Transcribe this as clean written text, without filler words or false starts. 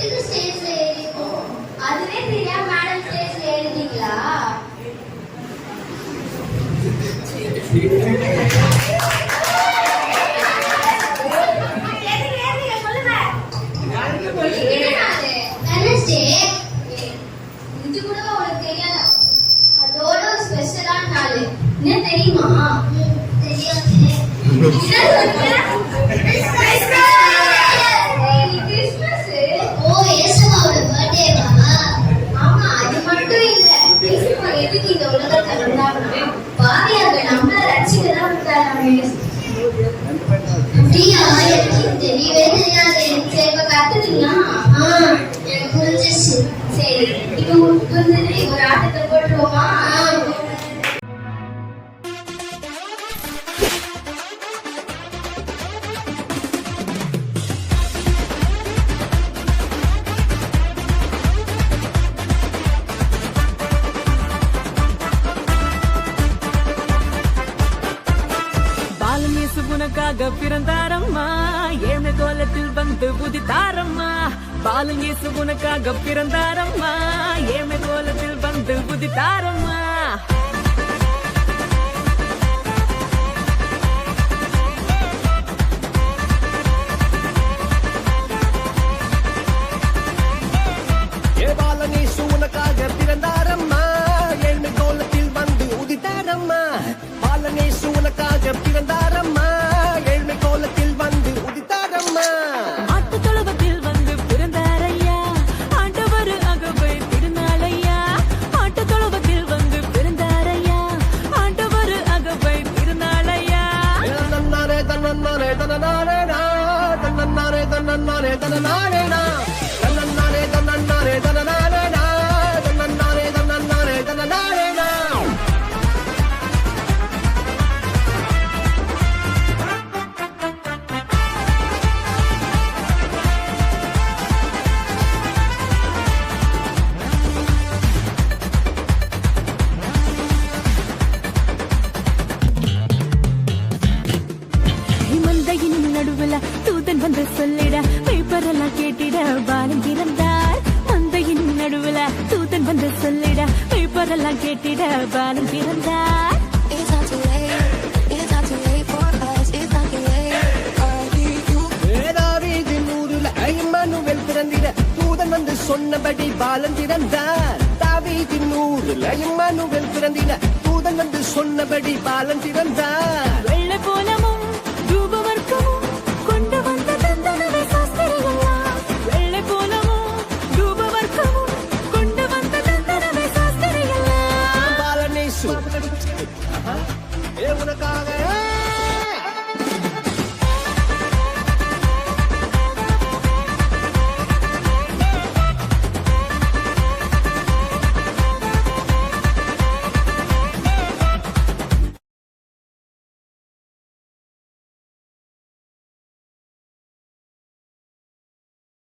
எதுக்கு ஸ்டேஜ்ல ஏறிக்கோம்? அதுவே தெரியாம மேடம் ஸ்டேஜ்ல ஏறிட்டீங்களா? இது கூட உனக்கு தெரியாதா? அதோட ஒரு ஸ்பெஷலான நாள் என்ன தெரியுமா? தெரியாது. எதுக்கு இந்த உலகத்தை வந்தாங்கன்னா பாவியார்கள் நம்மள ரட்சிக்கதான் விட்டாங்க. அப்படியா? எனக்கு தெரியவே தெரியாது. சரி இப்ப கத்துட்டீங்களா? எனக்கு புரிஞ்சிச்சு. சரி இப்ப ஒரு ஆட்டத்தை போட்டுருவோமா? உனக்காக பிறந்தாரம்மா, ஏழு கோலத்தில் வந்து உதித்தாரம்மா. பாலன் இயேசு உனக்காக பிறந்தாரம்மா, ஏழு கோலத்தில் வந்து உதித்தாரம்மா. பாலன் இயேசு உனக்காக பிறந்தாரம்மா, ஏழு கோலத்தில் வந்து உதித்தாரம்மா. பாலன் இயேசு உனக்காக பிறந்தாரம்மா, ஏழ்மை கோலத்தில் வந்து உதித்தாரம்மா. ஆட்டு தொழுவத்தில் வந்து பிறந்தாரையா, ஆண்டவர் அகவை திருநாளையா. ஆட்டு தொழுவத்தில் வந்து பிறந்தாரையா, ஆண்டவர் அகவை திருநாளையா. தன்னாரே தன்னாரே தன்னாரே தன்னாரே தன்னாரே தன்னாரே தன்னாரே தன்னாரே தன்னாரே தன்னாரே தன்னாரே தன்னாரே தன்னாரே. நடுவுல தூதன் வந்து சொல்லிட, பேப்பரெல்லாம் கேட்டிட பாலன் பிறந்தார். மந்தையின் நடுவுல தூதன் வந்து சொல்லிட, பேப்பரெல்லாம் கேட்டிட பாலன் பிறந்தார். பிறந்திட தூதன் வந்து சொன்னபடி பாலன் பிறந்தார். தாவீதின் ஊரில் இம்மானுவேல் பிறந்திட தூதன் வந்து சொன்னபடி பாலன் பிறந்தார். வெள்ளை போலமும் தூபவர்க்கமும் கொண்டு வந்த தந்தனவே சாஸ்திரிகளாம். வெள்ளை போலமும் தூபவர்க்கமும் கொண்டு வந்த தந்தனவே சாஸ்திரிகளாம். பாலன் இயேசு உனக்காக